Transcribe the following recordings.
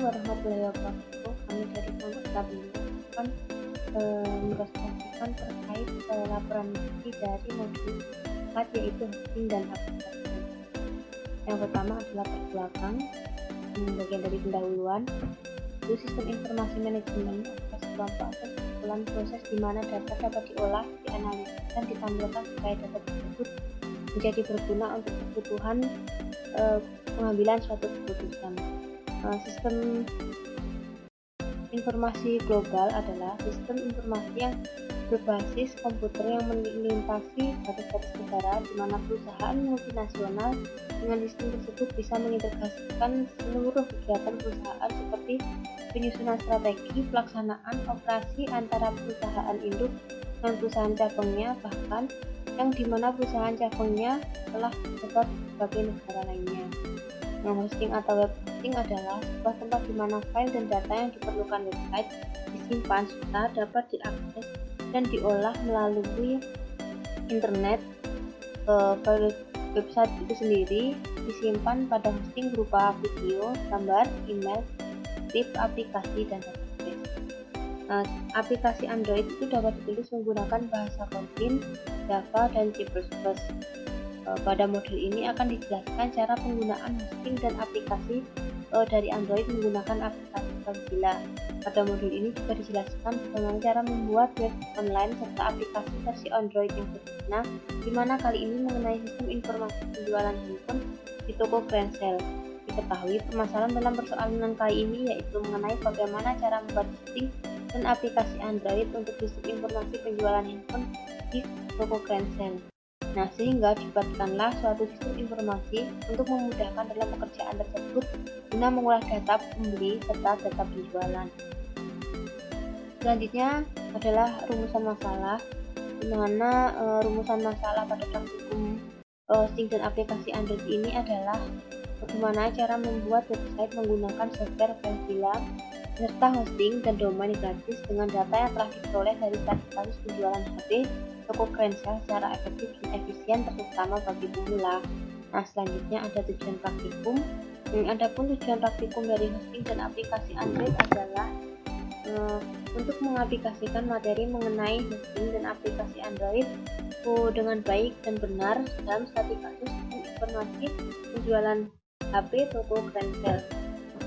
warahmatullahi wabarakatuh. Kami dari Pondok Tabungan akan mempresentasikan terkait laporan misi dari modul 4, yaitu hosting dan aplikasi. Yang pertama adalah terbelakang, bagian dari pendahuluan. Itu sistem informasi manajemen adalah sekelompok atau sekumpulan proses di mana data dapat diolah, dianalisis, dan ditampilkan supaya data tersebut menjadi berguna untuk kebutuhan pengambilan suatu keputusan. Sistem informasi global adalah sistem informasi yang berbasis komputer yang melintasi batas-batas negara, di mana perusahaan multinasional dengan sistem tersebut bisa mengintegrasikan seluruh kegiatan perusahaan seperti penyusunan strategi, pelaksanaan operasi antara perusahaan induk dan perusahaan cabangnya, bahkan yang dimana perusahaan cabangnya telah tersebar sebagai negara lainnya. Hosting atau web hosting adalah sebuah tempat di mana file dan data yang diperlukan website disimpan serta dapat diakses dan diolah melalui internet. File website itu sendiri disimpan pada hosting berupa video, gambar, email, skrip, aplikasi, dan database. Aplikasi Android itu dapat ditulis menggunakan bahasa Kotlin, Java, dan C++. Pada modul ini akan dijelaskan cara penggunaan hosting dan aplikasi dari Android menggunakan aplikasi Mozilla. Pada modul ini juga dijelaskan bagaimana cara membuat web online serta aplikasi versi Android yang sederhana, di mana kali ini mengenai sistem informasi penjualan handphone di toko Grancel. Diketahui permasalahan dalam persoalan kali ini yaitu mengenai bagaimana cara membuat hosting dan aplikasi Android untuk sistem informasi penjualan handphone di toko Grancel. Sehingga dibuatkanlah suatu sistem informasi untuk memudahkan dalam pekerjaan tersebut guna mengolah data pembeli serta data penjualan. Selanjutnya adalah rumusan masalah, di mana rumusan masalah pada praktikum hosting dan aplikasi Android ini adalah bagaimana cara membuat website menggunakan software Mozilla serta hosting dan domain gratis dengan data yang telah diperoleh dari status penjualan HP toko Grancel secara efektif dan efisien, terutama bagi pemula. Selanjutnya ada tujuan praktikum. Adapun tujuan praktikum dari hosting dan aplikasi Android adalah untuk mengaplikasikan materi mengenai hosting dan aplikasi Android dengan baik dan benar dalam satu kasus sistem informasi penjualan HP toko Grancel.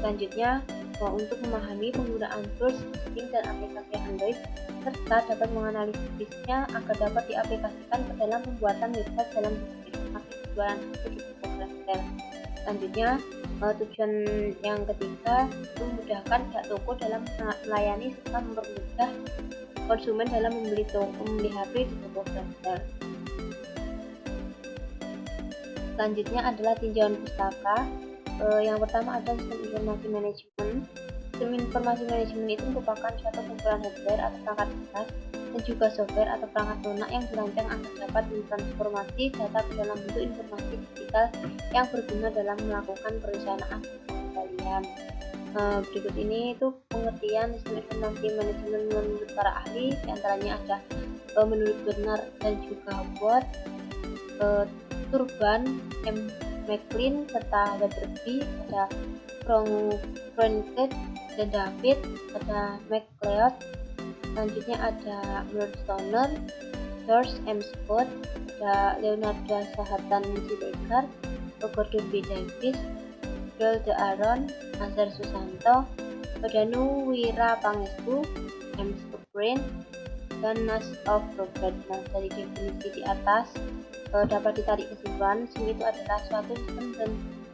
Selanjutnya untuk memahami penggunaan tools hosting dan aplikasi Android serta dapat menganalisisnya agar dapat diaplikasikan ke dalam pembuatan website dalam informasi penjualan HP di toko Grancel. Selanjutnya tujuan yang ketiga itu memudahkan pihak toko dalam melayani serta mempermudah konsumen dalam membeli HP di toko Grancel. Selanjutnya adalah tinjauan pustaka. Yang pertama ada sistem informasi manajemen. Sistem informasi manajemen itu merupakan suatu kumpulan hardware atau perangkat keras dan juga software atau perangkat lunak yang dirancang agar dapat mentransformasi data ke dalam bentuk informasi digital yang berguna dalam melakukan perencanaan pengendalian. Berikut ini itu pengertian sistem informasi manajemen menurut para ahli, diantaranya ada menurut Bernard dan juga Watt, Turban, M. McLean, serta Weatherby, ada Kronkert dan David, ada McLeod. Selanjutnya ada menurut Stoner, George M. Scott, ada Leonardo Sahatan Siregar, Gordon B. Davis, Joel De Aaron, Azhar Susanto, Danu Wira Pangestu, M. Stubrin, dan Nas of Robert. Dari definisi di atas dapat ditarik kesimpulan sistem itu adalah suatu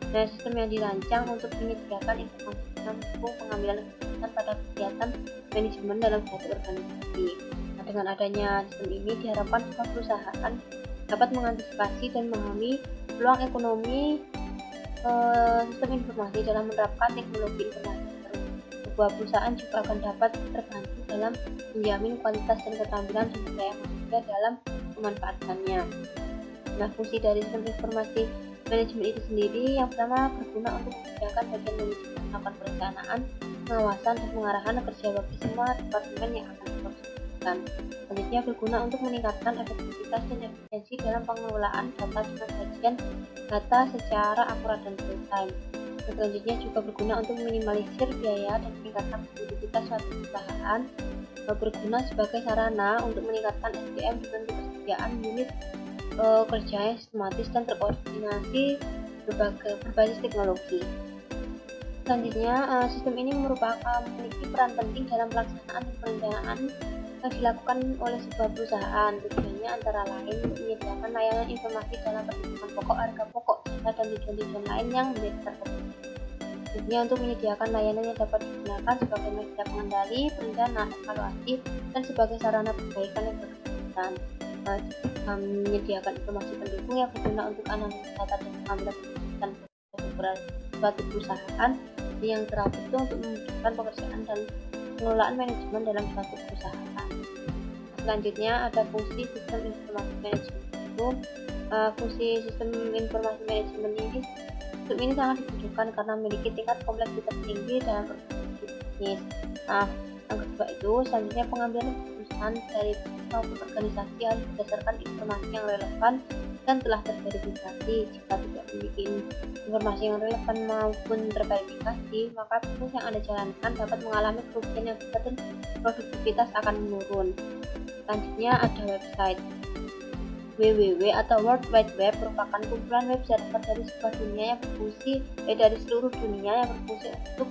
sistem yang dirancang untuk menyediakan informasi dan mendukung pengambilan keputusan pada kegiatan manajemen dalam suatu organisasi. Dengan adanya sistem ini diharapkan sebuah perusahaan dapat mengantisipasi dan memahami peluang ekonomi sistem informasi dalam menerapkan teknologi informasi baru. Sebuah perusahaan juga akan dapat terbantu dalam menjamin kualitas dan keterampilan sumber daya manusia dalam memanfaatkannya. Fungsi dari sistem informasi manajemen itu sendiri yang pertama berguna untuk memudahkan bagian manajemen melakukan perencanaan, pengawasan, dan pengarahan kerja bagi semua departemen yang akan difokuskan. Selanjutnya berguna untuk meningkatkan efektivitas dan efisiensi dalam pengelolaan data dengan sajian data secara akurat dan real time. Selanjutnya juga berguna untuk meminimalisir biaya dan meningkatkan produktivitas suatu perusahaan. Berguna sebagai sarana untuk meningkatkan SDM dengan ketersediaan unit kerja yang sistematis dan terkoordinasi berbasis teknologi. Selanjutnya, sistem ini memiliki peran penting dalam pelaksanaan dan perencanaan yang dilakukan oleh sebuah perusahaan. Tujuannya antara lain menyediakan layanan informasi dalam perhitungan pokok, harga pokok, data, dan tujuan-tujuan lain yang menjadi tertentu. Tujuannya untuk menyediakan layanan yang dapat digunakan sebagai media pengendali, perencana, evaluasi, dan sebagai sarana perbaikan yang berkelanjutan. Menyediakan informasi pendukung yang berguna untuk analisis data dan pengambilan keputusan suatu perusahaan yang terakhir itu untuk memudahkan pekerjaan dan pengelolaan manajemen dalam suatu perusahaan. Selanjutnya ada fungsi sistem informasi manajemen. Fungsi sistem informasi manajemen ini sangat dibutuhkan karena memiliki tingkat kompleksitas tinggi dalam bisnis. Yang kedua itu selanjutnya pengambilan keputusan dari maupun organisasi harus berdasarkan informasi yang relevan dan telah terverifikasi. Jika tidak memiliki informasi yang relevan maupun terverifikasi, maka bisnis yang Anda jalankan dapat mengalami kerugian yang besar dan produktivitas akan menurun. Selanjutnya ada website. www atau World Wide Web merupakan kumpulan web server dari seluruh dunia yang berfungsi untuk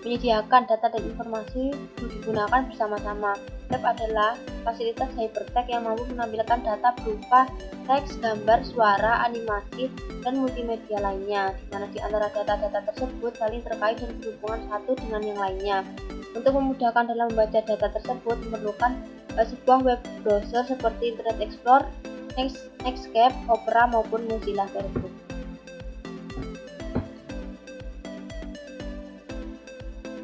menyediakan data dan informasi untuk digunakan bersama-sama. Web adalah fasilitas hypertext yang mampu menampilkan data berupa teks, gambar, suara, animasi, dan multimedia lainnya, di mana di antara data-data tersebut saling terkait dan berhubungan satu dengan yang lainnya. Untuk memudahkan dalam membaca data tersebut memerlukan sebuah web browser seperti Internet Explorer, Netscape, Opera, maupun Mozilla Firefox.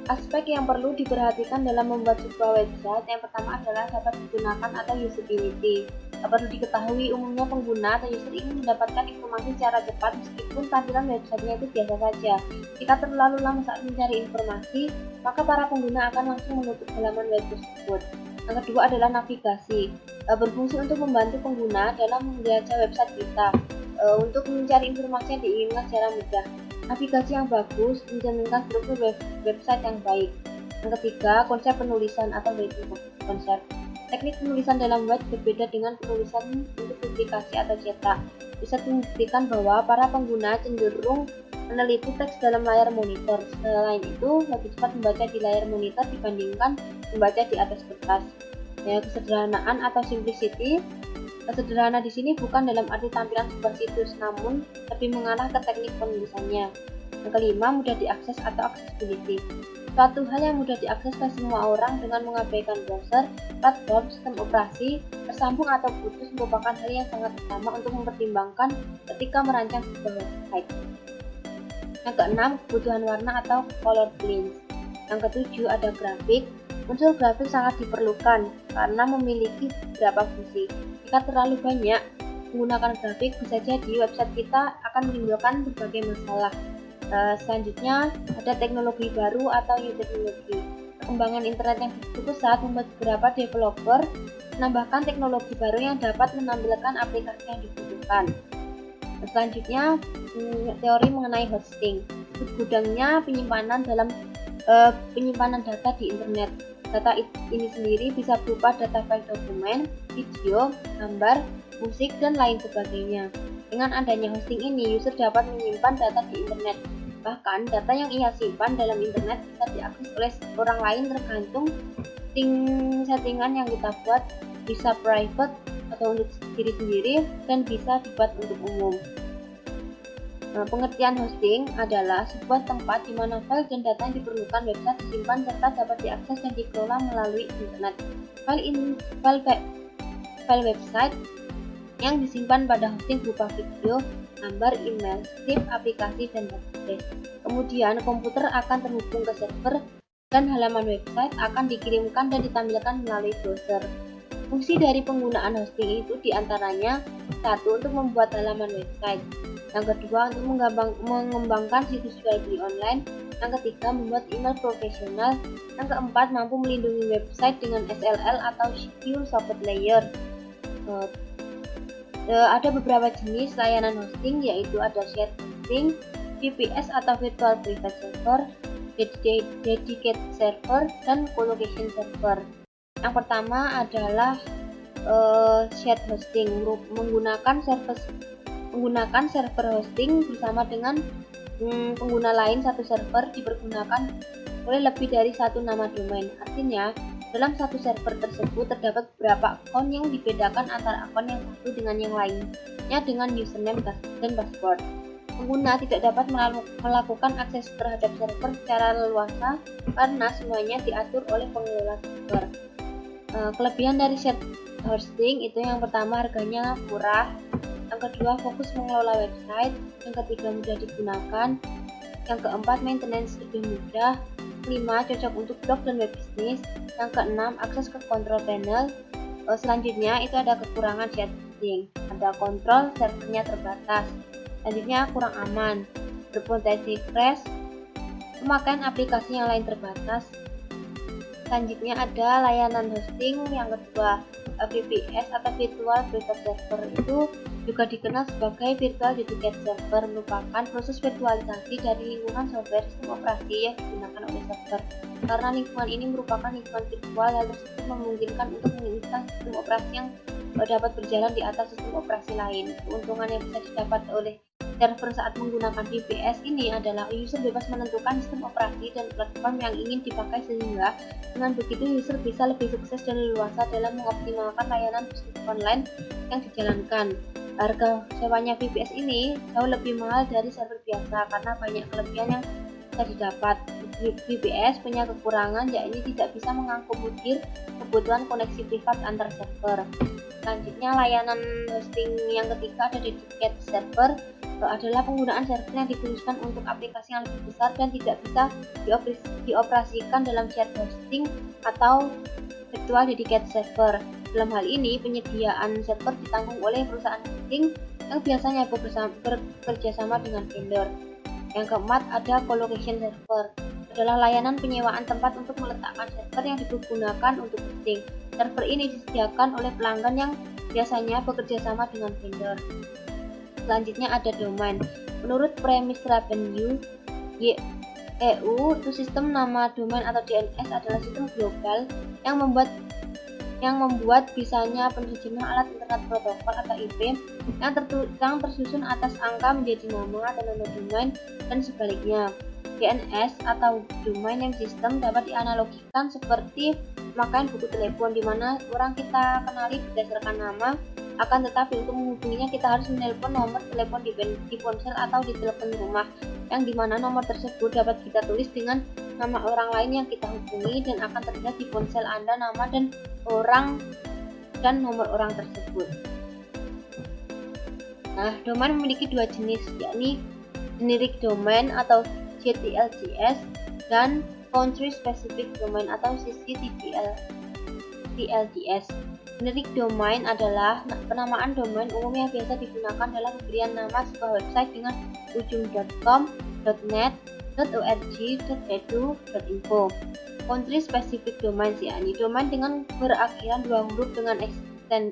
Aspek yang perlu diperhatikan dalam membuat sebuah website yang pertama adalah dapat digunakan atau usability. Perlu diketahui umumnya pengguna atau user ingin mendapatkan informasi secara cepat meskipun tampilan websitenya itu biasa saja. Jika terlalu lama saat mencari informasi, maka para pengguna akan langsung menutup halaman web tersebut. Yang kedua adalah navigasi. Berfungsi untuk membantu pengguna dalam membaca website kita untuk mencari informasi yang diinginkan secara mudah. Navigasi yang bagus mencerminkan struktur website yang baik. Yang ketiga, konsep penulisan atau writing konsep. Teknik penulisan dalam web berbeda dengan penulisan untuk publikasi atau cetak. Bisa membuktikan bahwa para pengguna cenderung meneliti teks dalam layar monitor. Selain itu, lebih cepat membaca di layar monitor dibandingkan membaca di atas kertas. Kesederhanaan atau simplicity. Sederhana di sini bukan dalam arti tampilan sebuah situs, namun lebih mengarah ke teknik penulisannya. Yang kelima, mudah diakses atau accessibility. Suatu hal yang mudah diakses oleh semua orang dengan mengabaikan browser, platform, sistem operasi, tersambung atau putus merupakan hal yang sangat utama untuk mempertimbangkan ketika merancang sebuah website. Yang keenam, kebutuhan warna atau color balance. Yang ketujuh ada grafik. Unsur grafik sangat diperlukan karena memiliki beberapa fungsi. Jika terlalu banyak menggunakan grafik, bisa jadi website kita akan menimbulkan berbagai masalah. Selanjutnya ada teknologi baru atau new technology. Perkembangan internet yang begitu pesat membuat beberapa developer menambahkan teknologi baru yang dapat menampilkan aplikasi yang dibutuhkan. Selanjutnya teori mengenai hosting. Gudangnya penyimpanan data di internet. Data ini sendiri bisa berupa data file dokumen, video, gambar, musik, dan lain sebagainya. Dengan adanya hosting ini, user dapat menyimpan data di internet. Bahkan, data yang ia simpan dalam internet bisa diakses oleh orang lain tergantung settingan yang kita buat, bisa private atau untuk diri sendiri, dan bisa dibuat untuk umum. Pengertian hosting adalah sebuah tempat di mana file dan data yang diperlukan website disimpan serta dapat diakses dan dikelola melalui internet. File website yang disimpan pada hosting berupa video, gambar, email, script, aplikasi, dan database. Kemudian komputer akan terhubung ke server dan halaman website akan dikirimkan dan ditampilkan melalui browser. Fungsi dari penggunaan hosting itu diantaranya: 1. Untuk membuat halaman website. Yang kedua, untuk mengembangkan situs jual beli online. Yang ketiga, membuat email profesional. Yang keempat, mampu melindungi website dengan SSL atau Secure Socket Layer. Ada beberapa jenis layanan hosting, yaitu ada shared hosting, VPS atau Virtual Private Server, Dedicated Server, dan Colocation Server. Yang pertama adalah shared hosting, menggunakan server hosting bersama dengan pengguna lain. Satu server dipergunakan oleh lebih dari satu nama domain. Artinya, dalam satu server tersebut terdapat beberapa akun yang dibedakan antara akun yang satu dengan yang lainnya dengan username dan password. Pengguna tidak dapat melakukan akses terhadap server secara leluasa karena semuanya diatur oleh pengelola server. Kelebihan dari shared hosting itu yang pertama, harganya murah, yang kedua fokus mengelola website, yang ketiga mudah digunakan, yang keempat maintenance lebih mudah, kelima cocok untuk blog dan web bisnis, yang keenam akses ke control panel. Selanjutnya itu ada kekurangan shared hosting, ada kontrol servernya terbatas, selanjutnya kurang aman, berpotensi crash, pemakaian aplikasi yang lain terbatas. Selanjutnya ada layanan hosting yang kedua, VPS atau Virtual Private Server, itu juga dikenal sebagai Virtual Dedicated Server, merupakan proses virtualisasi dari lingkungan software sistem operasi yang digunakan oleh server. Karena lingkungan ini merupakan lingkungan virtual, hal tersebut memungkinkan untuk menginstal sistem operasi yang dapat berjalan di atas sistem operasi lain. Keuntungan yang bisa didapat oleh server saat menggunakan VPS ini adalah user bebas menentukan sistem operasi dan platform yang ingin dipakai, sehingga dengan begitu user bisa lebih sukses dan leluasa dalam mengoptimalkan layanan bisnis online yang dijalankan. Harga sewanya VPS ini jauh lebih mahal dari server biasa karena banyak kelebihan yang bisa didapat. VPS punya kekurangan, yakni tidak bisa mengakomodir kebutuhan koneksi privat antar server. Selanjutnya layanan hosting yang ketiga ada dedicated server, adalah penggunaan server yang dikhususkan untuk aplikasi yang lebih besar dan tidak bisa dioperasikan dalam shared hosting atau virtual dedicated server. Dalam hal ini, penyediaan server ditanggung oleh perusahaan hosting yang biasanya bekerja sama dengan vendor. Yang keempat ada colocation server, adalah layanan penyewaan tempat untuk meletakkan server yang digunakan untuk hosting. Server ini disediakan oleh pelanggan yang biasanya bekerja sama dengan vendor. Selanjutnya ada domain. Menurut Premise Revenue EU, itu sistem nama domain atau DNS adalah sistem global yang membuat bisanya penerjemah alat internet protokol atau IP yang tersusun atas angka menjadi nama dan nama domain dan sebaliknya. DNS atau domain name system dapat dianalogikan seperti pemakaian buku telepon, di mana orang kita kenali berdasarkan nama. Akan tetapi untuk menghubunginya kita harus menelpon nomor telepon di ponsel atau di telepon rumah, yang dimana nomor tersebut dapat kita tulis dengan nama orang lain yang kita hubungi dan akan terlihat di ponsel Anda nama dan nomor orang tersebut. Nah, domain memiliki dua jenis, yakni generic domain atau GTLDS dan country specific domain atau CCTLDS. Generic domain adalah penamaan domain umum yang biasa digunakan dalam pemberian nama sebuah website dengan ujung .com, .net, .org, .edu, .info. Country specific domain, yakni domain dengan berakhiran dua huruf dengan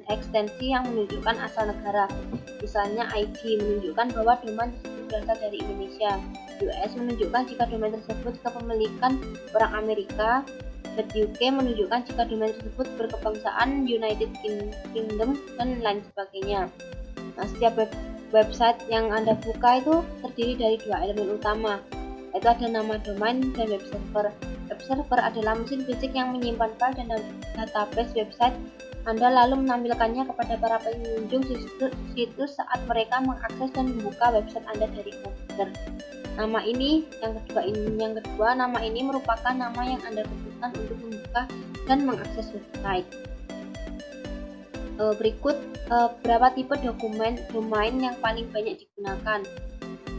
ekstensi yang menunjukkan asal negara. Misalnya ID menunjukkan bahwa domain tersebut berasal dari Indonesia. US menunjukkan jika domain tersebut kepemilikan orang Amerika. .uk menunjukkan jika domain tersebut berkebangsaan United Kingdom dan lain sebagainya. Nah, setiap website yang Anda buka itu terdiri dari dua elemen utama, yaitu ada nama domain dan web server. Web server adalah mesin fisik yang menyimpan file dan database website Anda, lalu menampilkannya kepada para pengunjung situs saat mereka mengakses dan membuka website Anda dari komputer. Nama ini, yang kedua, nama ini merupakan nama yang Anda butuhkan untuk membuka dan mengakses website. Berikut beberapa tipe domain yang paling banyak digunakan.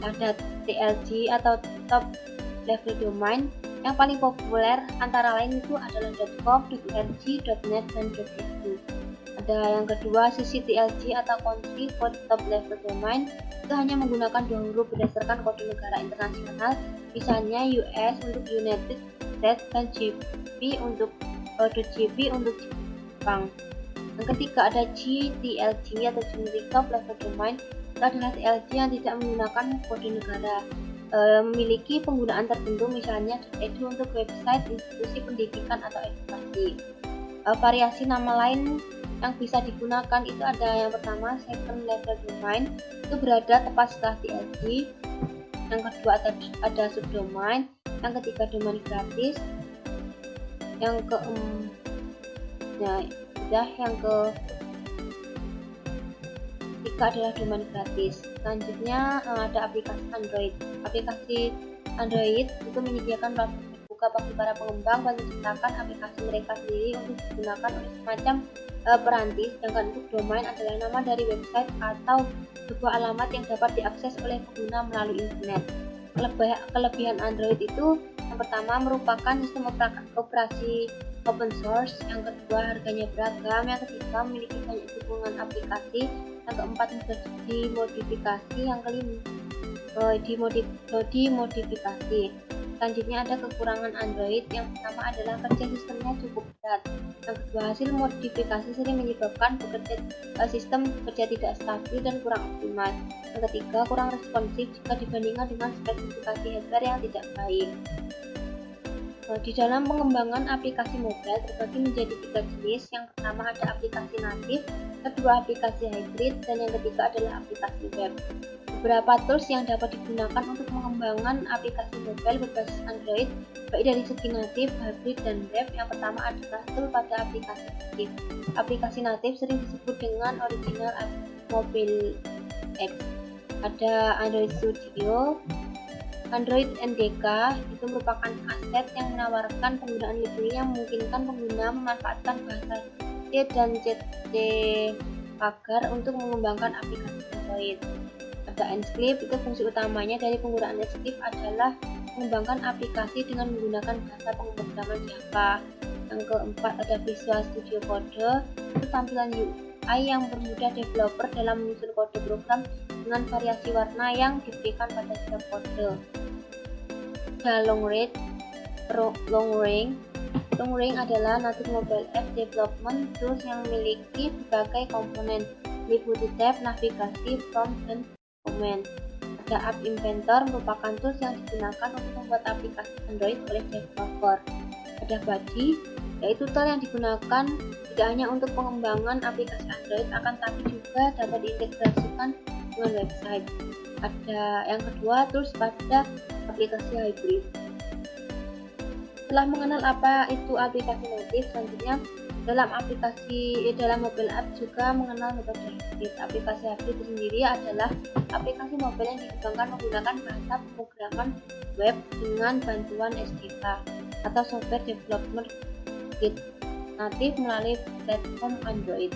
Ada TLD atau top level domain. Yang paling populer antara lain itu adalah .com, .org, .net, dan .edu. Ada yang kedua, CCTLD atau Country Code Top Level Domain, itu hanya menggunakan dua huruf berdasarkan kode negara internasional, misalnya US untuk United States dan GB untuk Jepang. Yang ketiga ada GTLD atau Generic Top Level Domain, itu adalah TLD yang tidak menggunakan kode negara. memiliki penggunaan tertentu, misalnya .edu untuk website institusi pendidikan atau edukasi. Variasi nama lain yang bisa digunakan itu ada yang pertama second level domain, itu berada tepat setelah TLD. Yang kedua ada subdomain, yang ketiga domain gratis, yang ketiga adalah domain gratis. Selanjutnya ada aplikasi Android. Aplikasi Android itu menyediakan platform terbuka bagi para pengembang menciptakan aplikasi mereka sendiri untuk digunakan oleh semacam peranti, sedangkan untuk domain adalah nama dari website atau sebuah alamat yang dapat diakses oleh pengguna melalui internet. Kelebihan Android itu yang pertama merupakan sistem operasi open source, yang kedua harganya beragam, yang ketiga memiliki banyak dukungan aplikasi, yang keempat mudah dimodifikasi, yang kelima dimodifikasi. Selanjutnya ada kekurangan Android. Yang pertama adalah kerja sistemnya cukup berat. Yang kedua, hasil modifikasi sering menyebabkan sistem bekerja tidak stabil dan kurang optimal. Yang ketiga, kurang responsif jika dibandingkan dengan spesifikasi hardware yang tidak baik. Di dalam pengembangan aplikasi mobile terbagi menjadi 3 jenis. Yang pertama ada aplikasi natif, kedua aplikasi hybrid, dan yang ketiga adalah aplikasi web. Beberapa tools yang dapat digunakan untuk mengembangkan aplikasi mobile berbasis Android, baik dari segi natif, hybrid, dan web. Yang pertama adalah tool pada aplikasi natif. Aplikasi natif sering disebut dengan original mobile apps. Ada Android Studio, Android NDK, itu merupakan aset yang menawarkan penggunaan library yang memungkinkan pengguna memanfaatkan bahasa C dan C Pagar untuk mengembangkan aplikasi Android. Ada Enscape, itu fungsi utamanya dari penggunaan Enscape adalah mengembangkan aplikasi dengan menggunakan bahasa pemrograman Java. Yang keempat ada Visual Studio Code, itu tampilan UI yang mempermudah developer dalam menyusun kode program dengan variasi warna yang diberikan pada setiap kode. Ada Long Range adalah native mobile app development tools yang memiliki berbagai komponen, meliputi tab, navigasi, prompt, dan komen. Ada App Inventor, merupakan tools yang digunakan untuk membuat aplikasi Android oleh developer. Ada Buddy, yaitu tool yang digunakan tidak hanya untuk pengembangan aplikasi Android, akan tapi juga dapat diintegrasikan dengan website. Ada yang kedua, tools pada aplikasi hybrid. Setelah mengenal apa itu aplikasi natif, selanjutnya dalam mobile app juga mengenal metode hybrid. Aplikasi hybrid sendiri adalah aplikasi mobile yang dikembangkan menggunakan bahasa pemrograman web dengan bantuan SDK atau Software Development Kit natif melalui platform Android.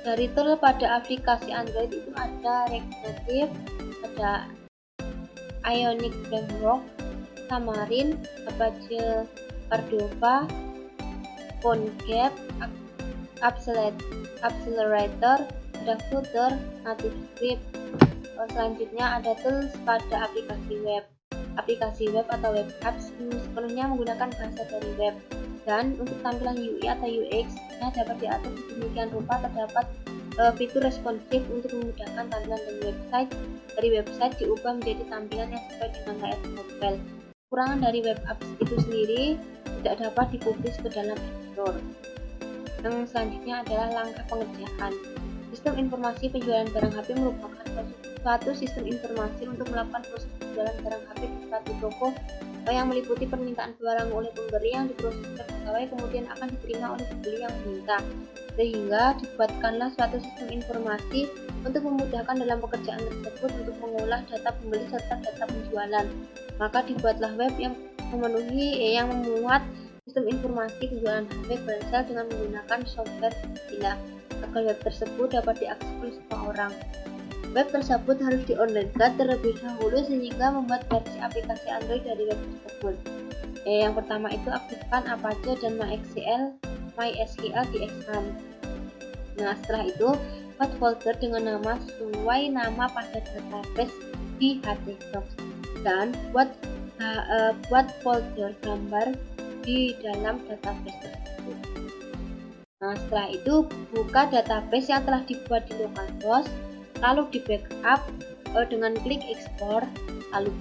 Dari tool pada aplikasi Android itu ada React Native, ada Ionic Framework, Xamarin, Apache Cordova, PhoneGap, Accelerator, ada Flutter, NativeScript. Selanjutnya ada tools pada aplikasi web. Aplikasi web atau web apps sepenuhnya menggunakan bahasa dari web, dan untuk tampilan UI atau UX-nya dapat diatur sedemikian rupa terdapat fitur responsif untuk memudahkan tampilan dari website diubah menjadi tampilan yang sesuai dengan layar mobile. Kekurangan dari web apps itu sendiri tidak dapat dipublish ke dalam App Store. Yang selanjutnya adalah langkah pengerjaan. Sistem informasi penjualan barang HP merupakan suatu sistem informasi untuk melakukan proses penjualan barang HP di suatu toko yang meliputi permintaan barang oleh pemberi yang diproses oleh pegawai kemudian akan diterima oleh pembeli yang meminta, sehingga dibuatkanlah suatu sistem informasi untuk memudahkan dalam pekerjaan tersebut untuk mengolah data pembeli serta data penjualan. Maka dibuatlah web yang memuat sistem informasi penjualan HP ponsel dengan menggunakan software Mozilla agar web tersebut dapat diakses oleh semua orang. Web tersebut harus di-onlinekan terlebih dahulu sehingga membuat versi aplikasi Android dari web tersebut. Yang pertama itu aktifkan Apache dan MySQL di Xamarin. Nah, setelah itu buat folder dengan nama sesuai nama pada database di HTDocs dan buat folder gambar di dalam database tersebut. Nah, setelah itu buka database yang telah dibuat di localhost, lalu di backup dengan klik ekspor lalu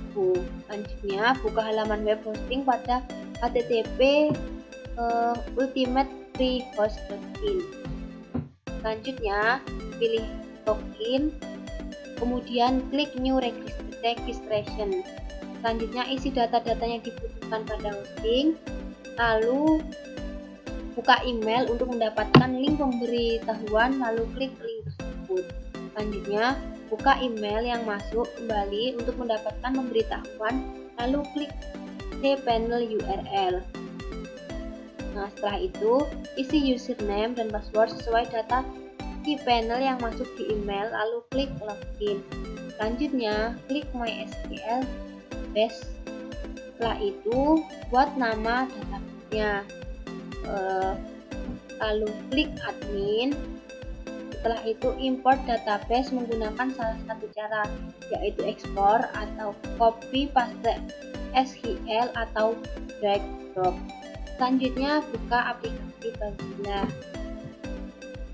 selanjutnya buka halaman web hosting pada http ultimatefreehost.in. Selanjutnya pilih login, kemudian klik new registration. Selanjutnya isi data-data yang dibutuhkan pada hosting, lalu buka email untuk mendapatkan link pemberitahuan, lalu klik link tersebut. Selanjutnya buka email yang masuk kembali untuk mendapatkan pemberitahuan, lalu klik cPanel URL. Nah, setelah itu isi username dan password sesuai data cPanel yang masuk di email, lalu klik login. Selanjutnya klik MySQL base. Setelah itu buat nama database-nya, lalu klik admin. Setelah itu import database menggunakan salah satu cara, yaitu ekspor atau copy paste SQL atau drag drop. Selanjutnya buka aplikasi Filezilla,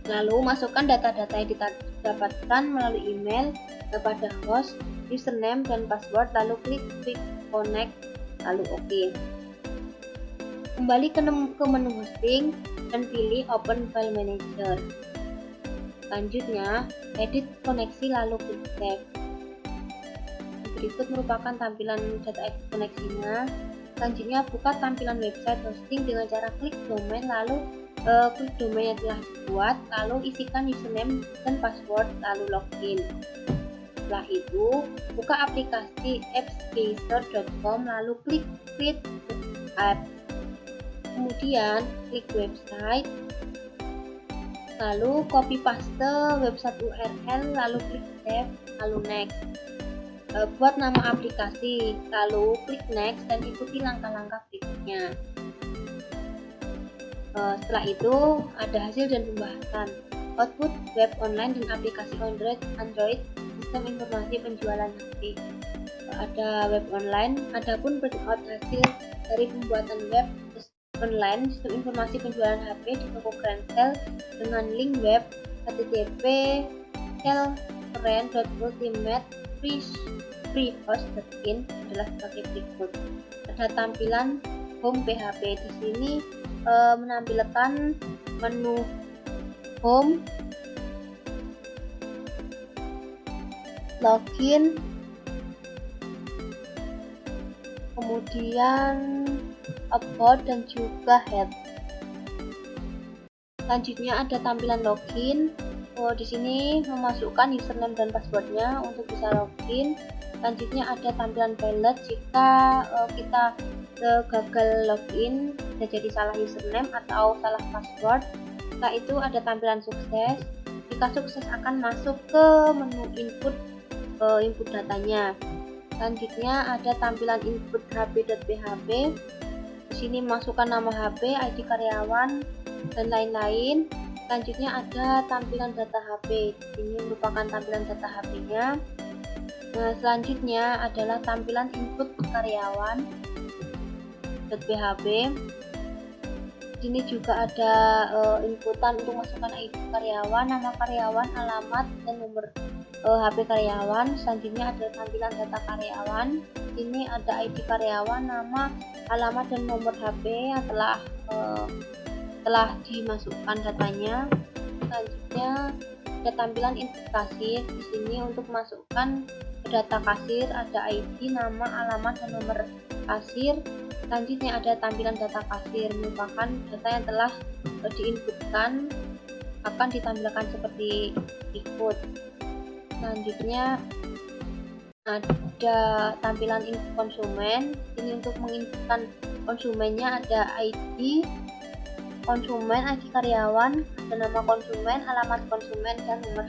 lalu masukkan data-data yang didapatkan melalui email kepada host, username dan password, lalu klik connect, lalu OK. Kembali ke menu hosting dan pilih Open File Manager. Selanjutnya edit koneksi, lalu klik save. Berikut merupakan tampilan data koneksinya. Selanjutnya buka tampilan website hosting dengan cara klik domain, lalu klik domain yang telah dibuat, lalu isikan username dan password, lalu login. Setelah itu buka aplikasi appspacer.com, lalu klik create app. Kemudian klik website, lalu copy paste website URL, lalu klik save, lalu next. Buat nama aplikasi, lalu klik next dan ikuti langkah-langkah berikutnya. Setelah itu ada hasil dan pembahasan. Output web online dan aplikasi Android sistem informasi penjualan HP. Ada web online, adapun printout hasil dari pembuatan web online sistem informasi penjualan HP di toko Grancel dengan link web http://ultimatefreehost.in adalah sebagai berikut. Ada tampilan home PHP. Di sini menampilkan menu home, login, kemudian about dan juga head. Selanjutnya ada tampilan login. Di sini memasukkan username dan passwordnya untuk bisa login. Selanjutnya ada tampilan failed jika kita gagal login, bisa jadi salah username atau salah password. Setelah itu ada tampilan sukses. Jika sukses akan masuk ke menu input datanya. Selanjutnya ada tampilan input hp.php. Di sini masukkan nama HP, ID karyawan dan lain-lain. Selanjutnya ada tampilan data HP. Ini merupakan tampilan data HP-nya. Nah, selanjutnya adalah tampilan input karyawan .php. Di sini juga ada inputan untuk masukkan ID karyawan, nama karyawan, alamat dan nomor HP karyawan. Selanjutnya ada tampilan data karyawan. Ini ada ID karyawan, nama, alamat dan nomor HP yang telah dimasukkan datanya. Selanjutnya ada tampilan input kasir. Di sini untuk masukkan data kasir ada ID, nama, alamat dan nomor kasir. Selanjutnya ada tampilan data kasir, merupakan data yang telah diinputkan akan ditampilkan seperti berikut. Selanjutnya ada tampilan input konsumen. Ini untuk menginputkan konsumennya ada ID konsumen, ID karyawan, ada nama konsumen, alamat konsumen dan nomor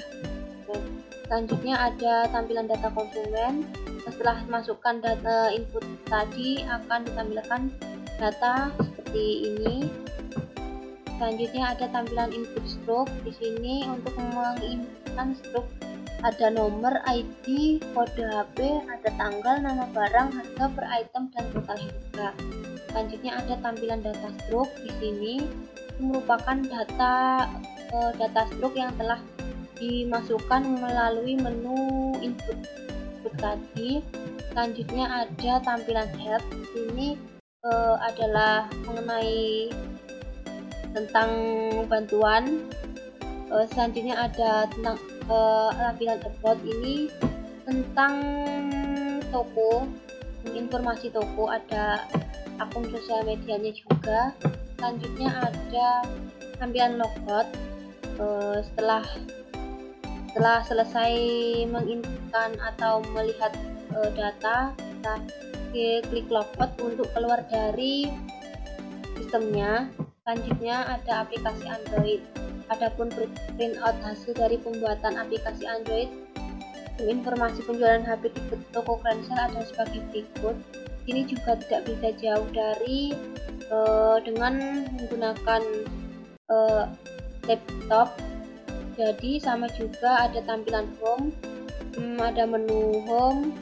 konsumen. Selanjutnya ada tampilan data konsumen. Setelah masukkan data input tadi akan ditampilkan data seperti ini. Selanjutnya ada tampilan input stroke. Di sini untuk menginputkan stroke ada nomor, ID, kode HP, ada tanggal, nama barang, harga per item dan total harga. Selanjutnya ada tampilan data stroke. Di sini merupakan data stroke yang telah dimasukkan melalui menu input output tadi. Selanjutnya ada tampilan help. Ini adalah mengenai tentang bantuan. Selanjutnya ada tentang tampilan about, ini tentang toko, informasi toko, ada akun sosial medianya juga. Selanjutnya ada tampilan logout. Setelah selesai menginputkan atau melihat data, kita klik logout untuk keluar dari sistemnya. Selanjutnya ada aplikasi Android. Adapun printout hasil dari pembuatan aplikasi Android, informasi penjualan HP di toko Grancel ada sebagai berikut. Ini juga tidak bisa jauh dari dengan menggunakan laptop. Jadi sama juga ada tampilan home, ada menu home.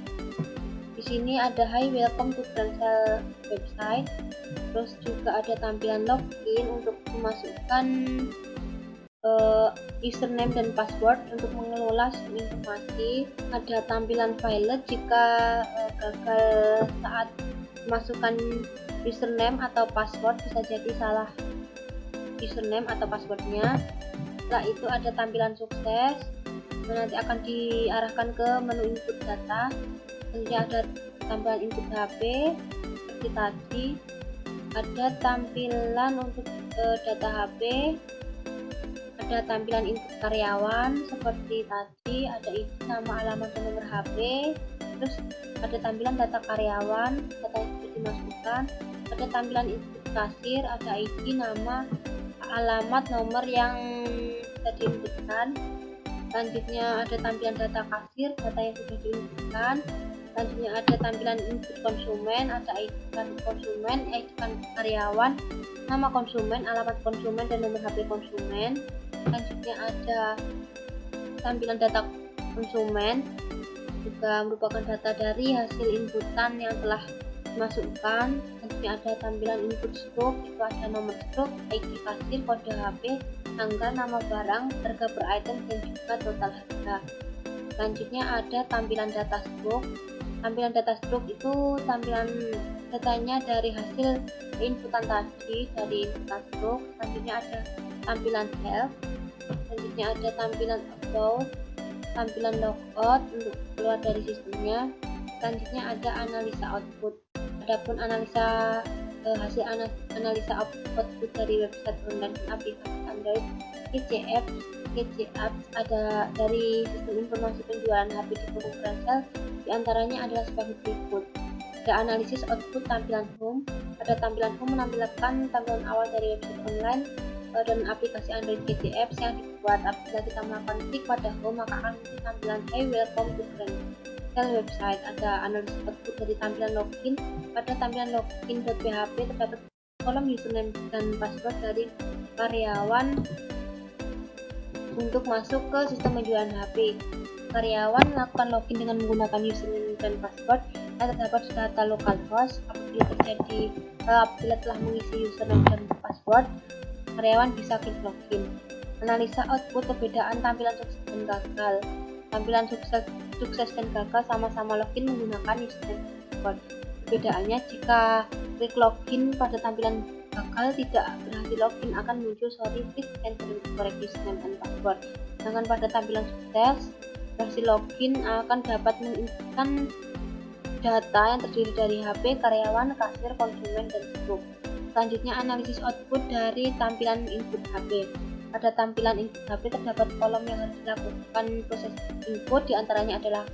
Di sini ada Hi, welcome to Grancel website. Terus juga ada tampilan login untuk memasukkan username dan password untuk mengelola informasi. Ada tampilan violet jika gagal saat memasukkan username atau password, bisa jadi salah username atau passwordnya. Setelah itu ada tampilan sukses, nanti akan diarahkan ke menu input data. Selanjutnya ada tampilan input HP seperti tadi. Ada tampilan untuk data HP, ada tampilan input karyawan seperti tadi, ada ID, nama, alamat, dan nomor HP. Terus ada tampilan data karyawan, data yang sudah dimasukkan. Ada tampilan input kasir, ada ID, nama, alamat, nomor yang sudah diinputkan. Selanjutnya ada tampilan data kasir, data yang sudah diinputkan. Selanjutnya ada tampilan input konsumen, ada ID konsumen, ID karyawan, nama konsumen, alamat konsumen, dan nomor HP konsumen. Selanjutnya ada tampilan data konsumen, juga merupakan data dari hasil inputan yang telah dimasukkan. Selanjutnya ada tampilan input stroke, itu ada nomor stroke, ID kasir, kode HP, tanggal, nama barang, harga per item, dan juga total harga. Selanjutnya ada tampilan data stroke. Tampilan data stroke itu tampilan datanya dari hasil inputan tadi, dari inputan stroke. Selanjutnya ada tampilan help. Selanjutnya ada tampilan about, tampilan logout untuk keluar dari sistemnya. Selanjutnya ada analisa output. Adapun analisa hasil analisa output dari website online dan aplikasi Android GCapps ada dari sistem informasi penjualan HP di toko Grancel, diantaranya adalah sebagai berikut. Ada analisis output tampilan home. Pada tampilan home menampilkan tampilan awal dari website online dan aplikasi Android GCapps yang dibuat. Apabila kita melakukan klik pada home, maka akan muncul tampilan Hi, welcome to Grancel website. Ada analisis output dari tampilan login. Pada tampilan login.php terdapat kolom username dan password dari karyawan untuk masuk ke sistem penjualan HP. Karyawan melakukan login dengan menggunakan username dan password yang terdapat di data localhost. Apabila telah mengisi username dan password, karyawan bisa klik login. Analisa output perbedaan tampilan sukses dan gagal. Tampilan sukses dan gagal sama-sama login menggunakan username dan password. Perbedaannya, jika klik login pada tampilan gagal tidak berhasil login, akan muncul sorry please enter the correct username and password. Sedangkan pada tampilan sukses berhasil login akan dapat menginputkan data yang terdiri dari HP, karyawan, kasir, konsumen, dan stroke. Selanjutnya analisis output dari tampilan input HP. Pada tampilan input HP terdapat kolom yang harus dilakukan proses input, diantaranya adalah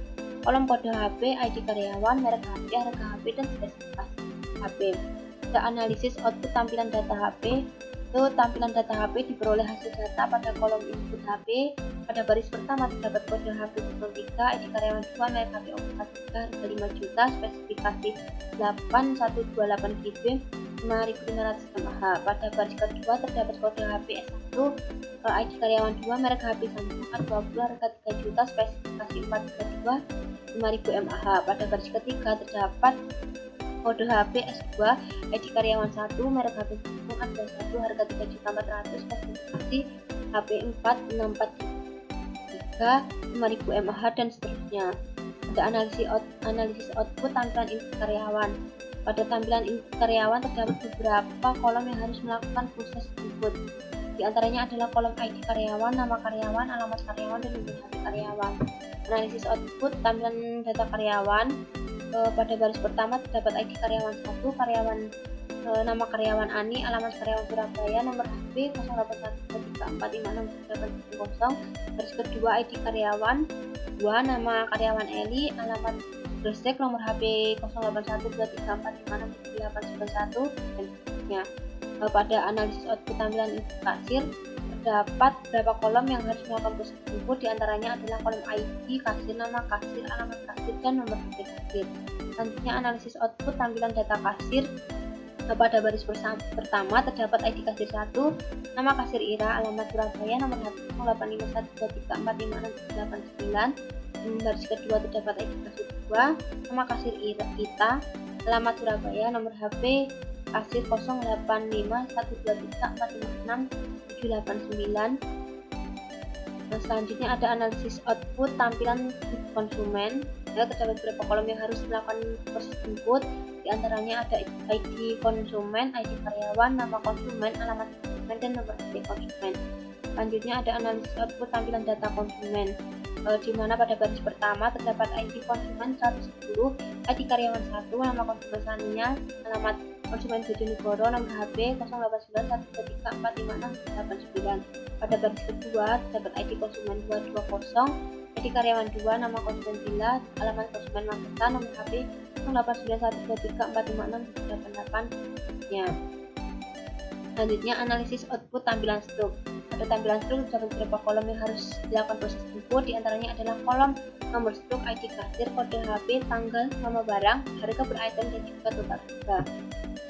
kolom kode HP, ID karyawan, merek HP, harga HP, dan spesifikasi HP. Ada analisis output tampilan data HP. Itu tampilan data HP diperoleh hasil data pada kolom input HP. Pada baris pertama terdapat kode HP 03, ID karyawan 2, merek HP 43, harga 5 juta, spesifikasi 8128 GB, 5.500 mAh. Pada baris kedua terdapat kode HP S1, ID karyawan 2, merek HP Samsung A20, harga 3 juta, spesifikasi 432, 5.000 mAh. Pada baris ketiga terdapat kode HP S2, ID karyawan 1, merek HP Samsung A21, harga 3.400.000, spesifikasi HP 464 GB. harga 5.000 mAh dan seterusnya. Ada analisis output tampilan input karyawan. Pada tampilan input karyawan terdapat beberapa kolom yang harus melakukan proses input. Di antaranya adalah kolom ID karyawan, nama karyawan, alamat karyawan, dan nomor HP karyawan. Analisis output tampilan data karyawan. Pada baris pertama terdapat ID karyawan 1, nama karyawan Ani, alamat karyawan Surabaya, nomor HP 081234567810. Baris kedua ID karyawan 2, nama karyawan Eli, alamat Gresik, nomor HP 081234567891 dan seterusnya. Pada analisis output tampilan input kasir terdapat beberapa kolom yang harus melakukan proses input, diantaranya adalah kolom ID kasir, nama kasir, alamat kasir, dan nomor HP kasir. Selanjutnya analisis output tampilan data kasir. Pada baris pertama terdapat ID kasir 1, nama kasir Ira, alamat Surabaya, nomor HP 085123456689. Baris kedua terdapat ID kasir 2, nama kasir Ita, alamat Surabaya, nomor HP kasir 085123456789. Selanjutnya ada analisis output tampilan konsumen. Terdapat beberapa kolom yang harus melakukan proses input, diantaranya ada ID konsumen, ID karyawan, nama konsumen, alamat konsumen, dan nomor HP konsumen. Selanjutnya ada analisis output tampilan data konsumen, di mana pada baris pertama terdapat ID konsumen 110, ID karyawan 1, nama konsumen Sania, alamat konsumen Bojonegoro, nomor HP 089123456689. Pada baris kedua terdapat ID konsumen 220, ID karyawan 2, nama konsumen Bila, alamat konsumen Magetan, nomor HP 089123456688-nya. Selanjutnya analisis output tampilan struk. Pada tampilan struk terdapat beberapa kolom yang harus dilakukan proses input, diantaranya adalah kolom nomor struk, ID kasir, kode HP, tanggal, nama barang, harga per item, dan juga total harga.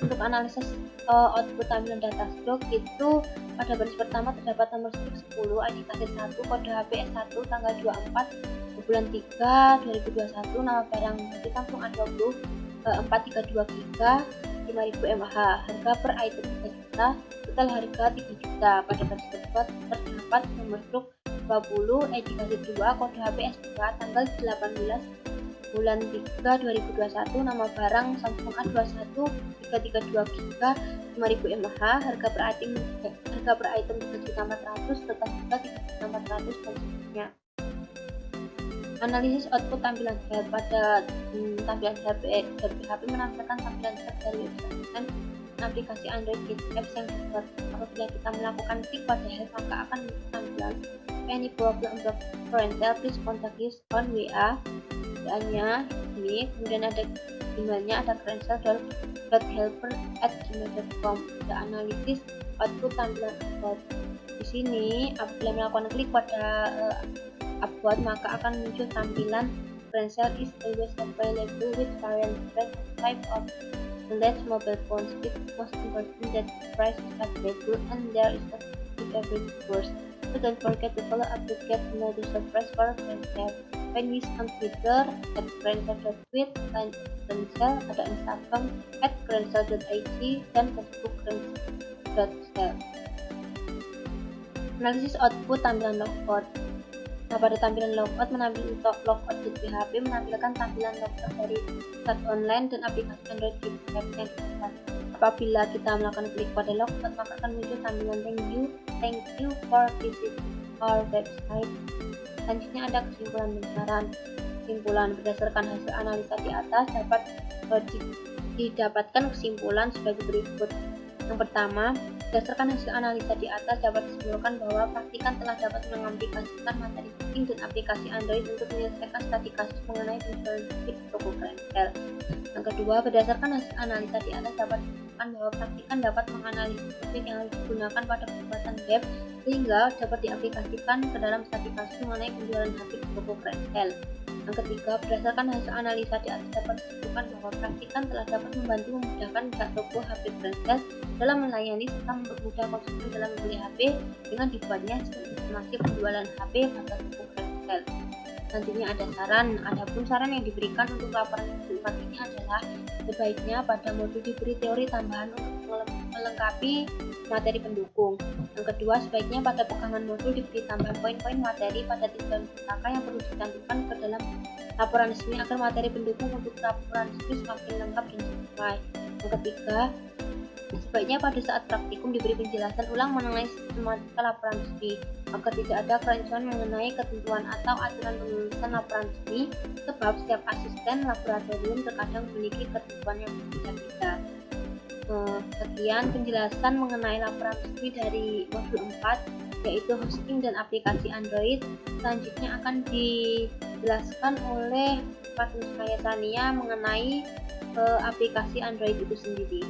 Untuk analisis output tampilan data struk itu pada baris pertama terdapat nomor struk 10, ID kasir 1, kode HP S1, tanggal 24 bulan 3 2021, nama barang di kampung A20 432 GB, 5.000 mAh, harga per item 3 juta, total harga 3 juta. Pada baris kedua terdapat nomor struk 20, ID kasir 2, kode HP S2, tanggal 18 bulan 3 2021, nama barang Samsung A21 332 GB, 5.000 mAh, harga per item 3.400.000, total harga 3.400.000 dan seterusnya. Analisis output tampilan help. Pada tampilan HP menampilkan tampilan help dari website dan aplikasi Android Kids Apps yang dibuat. Apabila kita melakukan klik pada help, maka akan muncul tampilan any problem about parental, please contact us on WA. WA-nya ini, kemudian ada emailnya, ada crensel.helper@gmail.com. Ada analisis output tampilan about. Di sini apabila melakukan klik pada upload, maka akan muncul tampilan Crensel is always available with variant type of the latest mobile phones. It's most important that the price is available and there is a with every course. So don't forget to follow up to get another surprise for Crensel. Find me on Twitter @crensel.tweet, dan Crensel, ada Instagram @crensel.id, dan Facebook crensel.cell. Analisis output tampilan logout. Nah, pada tampilan logout logout di PHP menampilkan tampilan logout dari chat online dan aplikasi Android Kids Apps yang dibuat. Apabila kita melakukan klik pada logout, maka akan muncul tampilan thank you for visit our website. Selanjutnya ada kesimpulan dan saran. Kesimpulan berdasarkan hasil analisa di atas dapat didapatkan kesimpulan sebagai berikut. Yang pertama, berdasarkan hasil analisa di atas dapat disimpulkan bahwa praktikan telah dapat mengaplikasikan materi setting dan aplikasi Android untuk menyelesaikan studi kasus mengenai penjualan tip toko Crensel. Yang kedua, berdasarkan hasil analisa di atas dapat disimpulkan bahwa praktikan dapat menganalisis topik yang harus digunakan pada pembuatan web sehingga dapat diaplikasikan ke dalam studi kasus mengenai penjualan HP di toko Crensel. Yang ketiga, berdasarkan hasil analisa di atas dapat disimpulkan bahwa praktikan telah dapat memudahkan pihak toko HP Crensel dalam melayani serta mempermudah konsumen dalam membeli HP dengan dibuatnya sistem informasi penjualan HP pada toko Crensel. Selanjutnya ada saran. Adapun saran yang diberikan untuk laporan modul 4 ini adalah sebaiknya pada modul diberi teori tambahan untuk melengkapi materi pendukung. Yang kedua, sebaiknya pada pegangan modul diberi tambahan poin-poin materi pada tujuan pustaka yang perlu dicantumkan ke dalam laporan resmi agar materi pendukung untuk laporan resmi semakin lengkap dan sesuai. Yang ketiga, sebaiknya pada saat praktikum diberi penjelasan ulang mengenai sistematika laporan resmi agar tidak ada kerancuan mengenai ketentuan atau aturan penulisan laporan resmi, sebab setiap asisten laboratorium terkadang memiliki ketentuan yang berbeda-beda. Sekian penjelasan mengenai laporan resmi dari modul 4, yaitu hosting dan aplikasi Android. Selanjutnya akan dijelaskan oleh Fatnuskaya Sania mengenai aplikasi Android itu sendiri.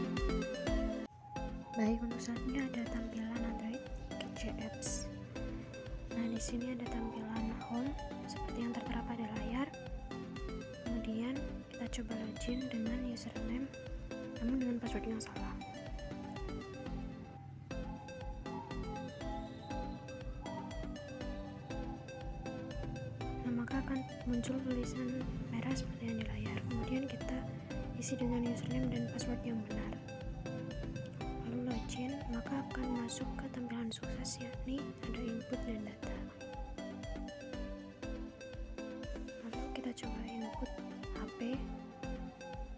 Baik, untuk selanjutnya ada tampilan Android Kece Apps. Nah, di sini ada tampilan home seperti yang tertera pada layar. Kemudian kita coba login dengan username, namun dengan password yang salah. Nah, maka akan muncul tulisan merah seperti yang di layar. Kemudian kita isi dengan username dan password yang benar. Lalu login, maka akan masuk ke tampilan sukses, yakni ada input dan data. Lalu kita coba input HP,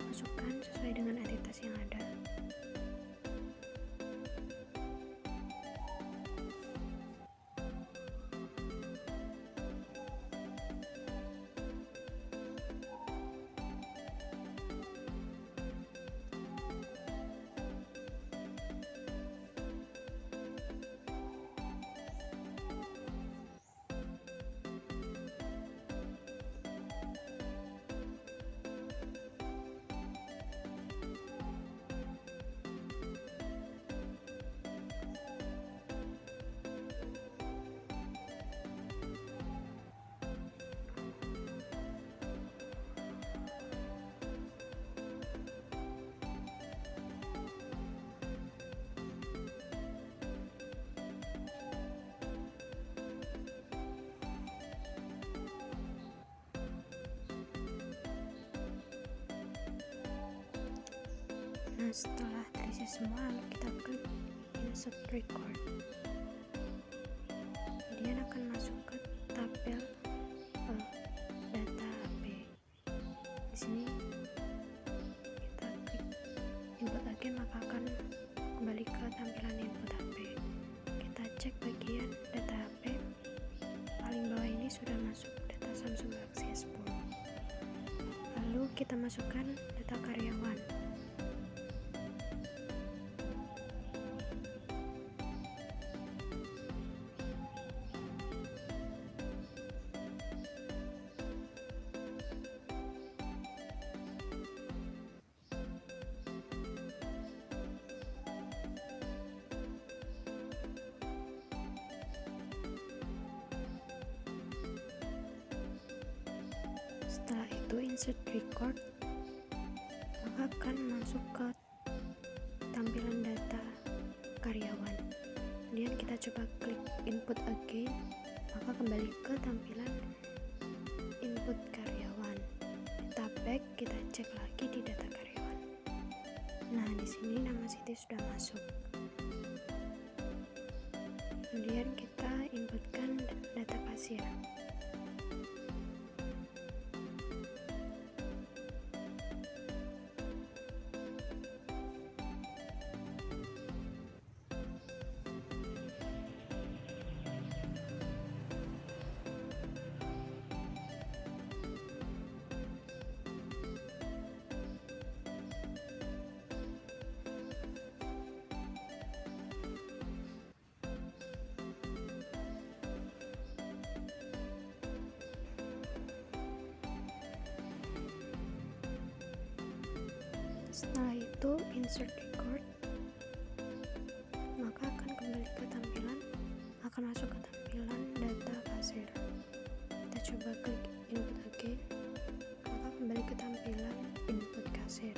masukkan sesuai dengan entitas yang ada. Nah, setelah terisi semua, lalu kita klik insert record. Kemudian akan masuk ke tabel data HP. Di sini kita klik input again, maka akan kembali ke tampilan input HP. Kita cek bagian data HP. Paling bawah ini sudah masuk data Samsung Galaxy S10. Lalu kita masukkan data karyawan. Setelah itu insert record, maka akan masuk ke tampilan data karyawan. Kemudian kita coba klik input again, maka kembali ke tampilan input karyawan. Kita back, kita cek lagi di data karyawan. Nah, di sini nama Siti sudah masuk. Kemudian kita inputkan data kasir. Setelah itu insert record, maka akan kembali ke tampilan, akan masuk ke tampilan data kasir. Kita coba klik input again, maka kembali ke tampilan input kasir.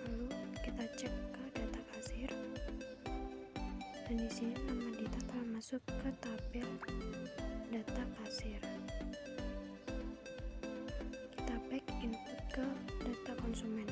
Lalu kita cek ke data kasir, dan di sini nama Dita telah masuk ke tabel data kasir. Kita back input ke data konsumen.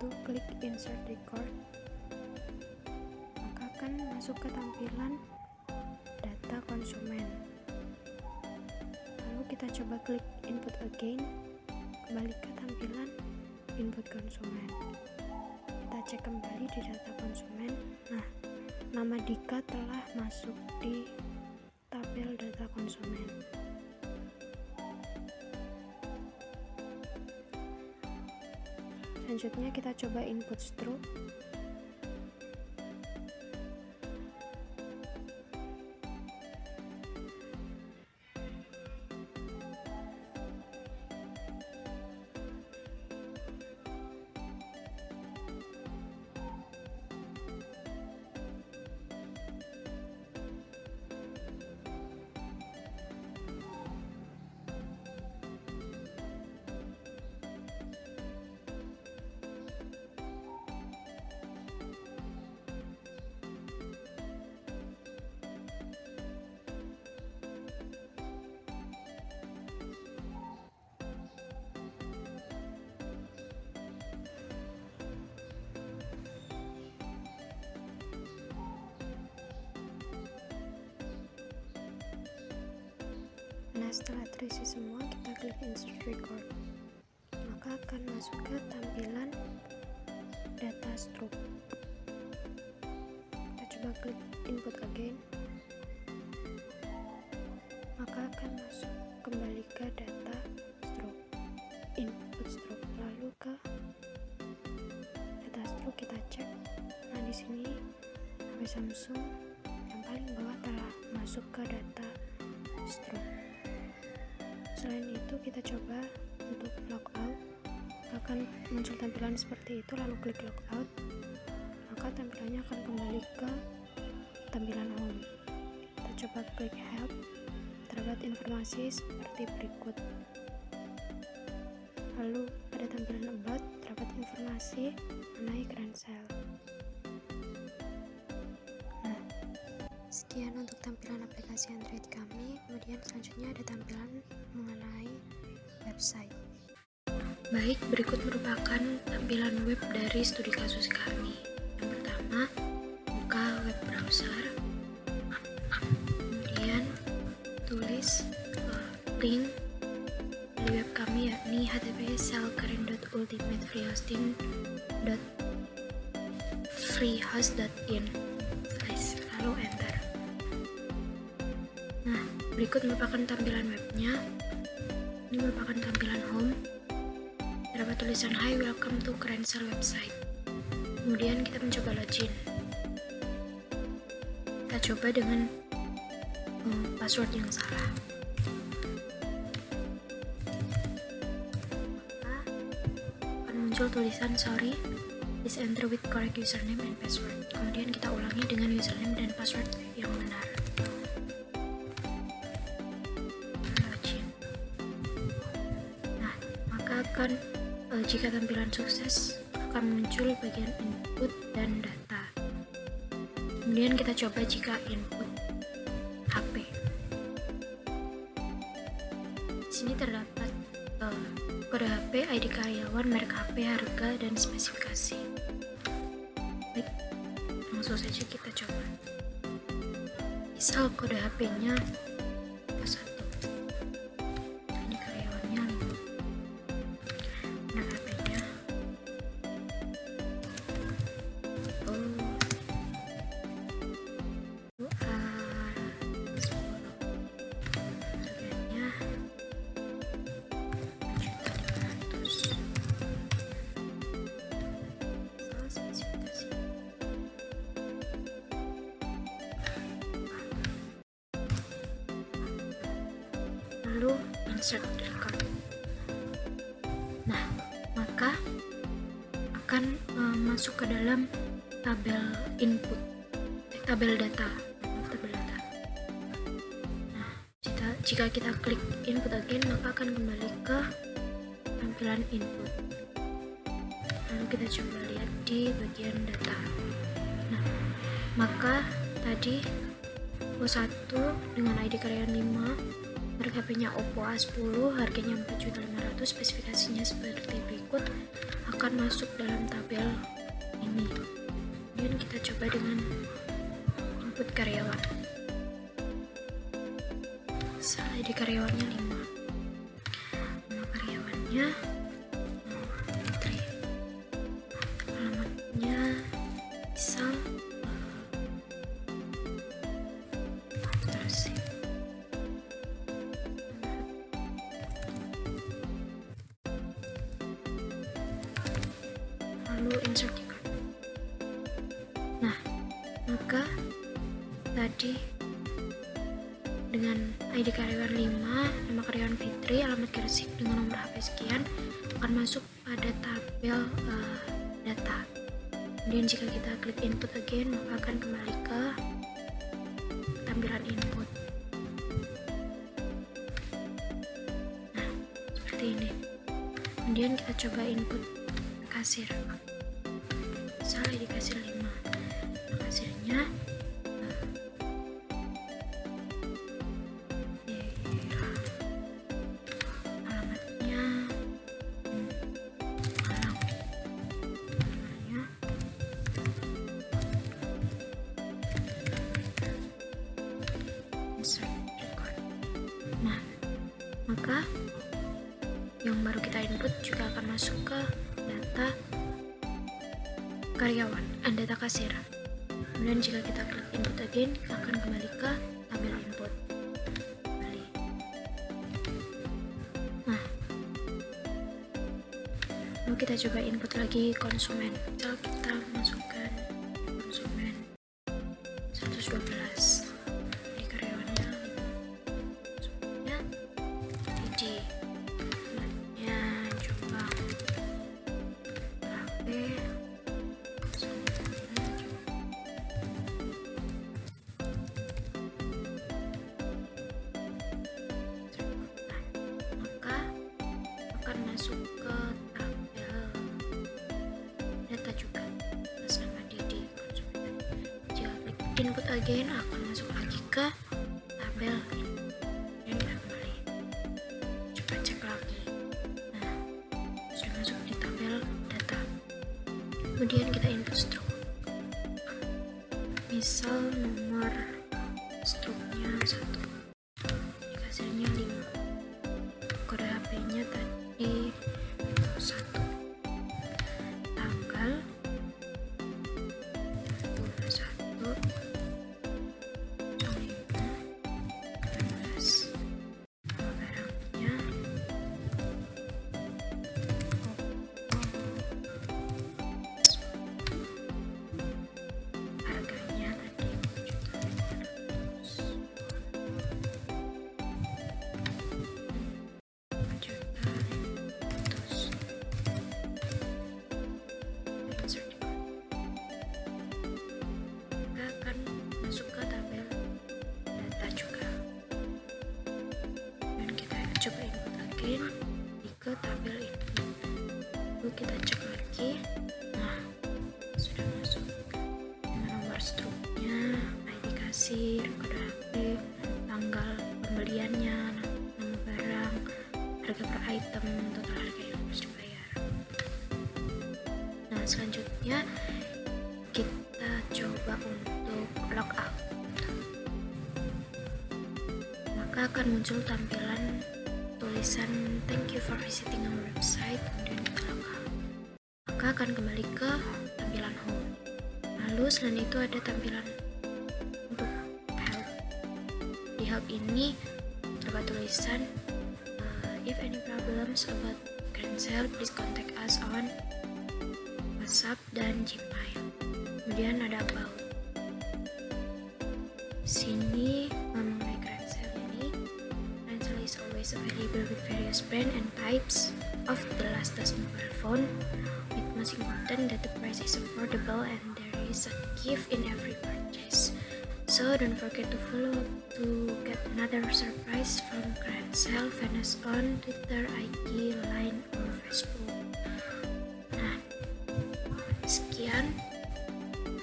itu klik insert record, maka akan masuk ke tampilan data konsumen. Lalu kita coba klik input again, kembali ke tampilan input konsumen. Kita cek kembali di data konsumen. Nah, nama Dika telah masuk di tabel data konsumen. Selanjutnya kita coba input stroke. Nah, setelah terisi semua, kita klik insert record, maka akan masuk ke tampilan data stroke. Kita coba klik input again, maka akan masuk kembali ke data stroke, input stroke. Lalu ke data stroke kita cek. Nah, di sini HP Samsung yang paling bawah telah masuk ke data stroke. Selain itu, kita coba untuk logout, akan muncul tampilan seperti itu. Lalu klik logout, maka tampilannya akan kembali ke tampilan home. Kita coba klik help, terdapat informasi seperti berikut. Lalu pada tampilan about, terdapat informasi mengenai carousel. Nah, sekian untuk tampilan aplikasi Android kami. Kemudian selanjutnya ada tampilan mengenai website. Baik, berikut merupakan tampilan web dari studi kasus kami. Yang pertama, buka web browser, kemudian tulis link di web kami, yakni https://selkarin.ultimatefreehost.in, lalu enter. Nah, berikut merupakan tampilan webnya. Ini merupakan tampilan home. Terdapat tulisan "Hi, welcome to Carousel website". Kemudian kita mencoba login. Kita coba dengan password yang salah. Maka akan muncul tulisan "Sorry, please enter with correct username and password". Kemudian kita ulangi dengan username dan password yang benar. Akan jika tampilan sukses, akan muncul bagian input dan data. Kemudian kita coba jika input HP. Di sini terdapat kode HP, ID karyawan, merek HP, harga, dan spesifikasi. Baik, langsung saja kita coba. Misal kode HP-nya 1. Lalu insert record. Nah, maka akan masuk ke dalam tabel input, tabel data. Nah, jika kita klik input again, maka akan kembali ke tampilan input. Lalu kita coba lihat di bagian data. Nah, maka tadi O1 dengan ID karyawan 5, merek HP-nya Oppo A10, harganya 4.500.000, spesifikasinya seperti berikut, akan masuk dalam tabel ini. Kemudian kita coba dengan input karyawan. Misal ID karyawannya 5, nama karyawannya Putri, alamatnya misal Tasik. Lalu insert record. Nah, maka tadi dengan ID karyawan 5, nama karyawan Fitri, alamat Gresik dengan nomor HP sekian akan masuk pada tabel data. Kemudian jika kita klik input again, maka akan kembali ke tampilan input. Nah, seperti ini. Kemudian kita coba input kasir. Misal ID kasir 5, kasirnya alamatnya Malang, namanya insert record. Nah, maka yang baru kita input juga akan masuk ke data karyawan, data kasir. Kemudian jika kita klik input again, kita akan kembali ke tabel input. Kembali. Nah, lalu kita coba input lagi konsumen. Misal kita masukkan konsumen 112, di karyawannya konsumennya ID, alamatnya Jombang, HP masuk ke tabel data juga atas nama Didi konsumen. Jika klik input again akan masuk lagi ke tabel dan kita kembali coba cek lagi. Nah, sudah masuk di tabel data. Kemudian kita input struk, misal nomor struknya 1, kasirnya 5, kode HP-nya tadi 1, tanggal 21 jam 5, 12, barangnya harganya tadi 4 juta 500. Kita akan masuk ke tabel data juga. Dan kita coba input lagi di ke tabel ini. Lalu kita cek lagi. Nah, sudah masuk dengan nomor struknya, ID kasir, kode HP, tanggal pembeliannya, nama barang, harga per item, total harga yang harus dibayar. Nah, selanjutnya kita coba untuk logout. Maka akan muncul tampilan tulisan thank you for visiting our website, kemudian kita logout. Maka akan kembali ke tampilan home. Lalu selain itu ada tampilan untuk help. Di help ini terdapat tulisan if any problems about Grancel, please contact us on WhatsApp dan Gmail. Kemudian ada about. Sini mengenai Grancel ini, Grancel is always available with various brand and types of the latest mobile phone. With most important that the price is affordable and there is a gift in every purchase. So don't forget to follow up to get another surprise from Grancel. Find us on Twitter, IG, Line, or Facebook. Nah, sekian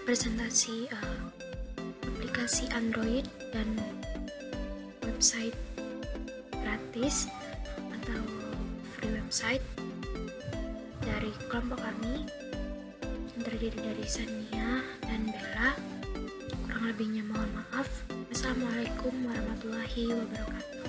presentasi aplikasi Android dan website gratis atau free website dari kelompok kami yang terdiri dari Sania dan Bella. Kurang lebihnya mohon maaf. Wassalamualaikum warahmatullahi wabarakatuh.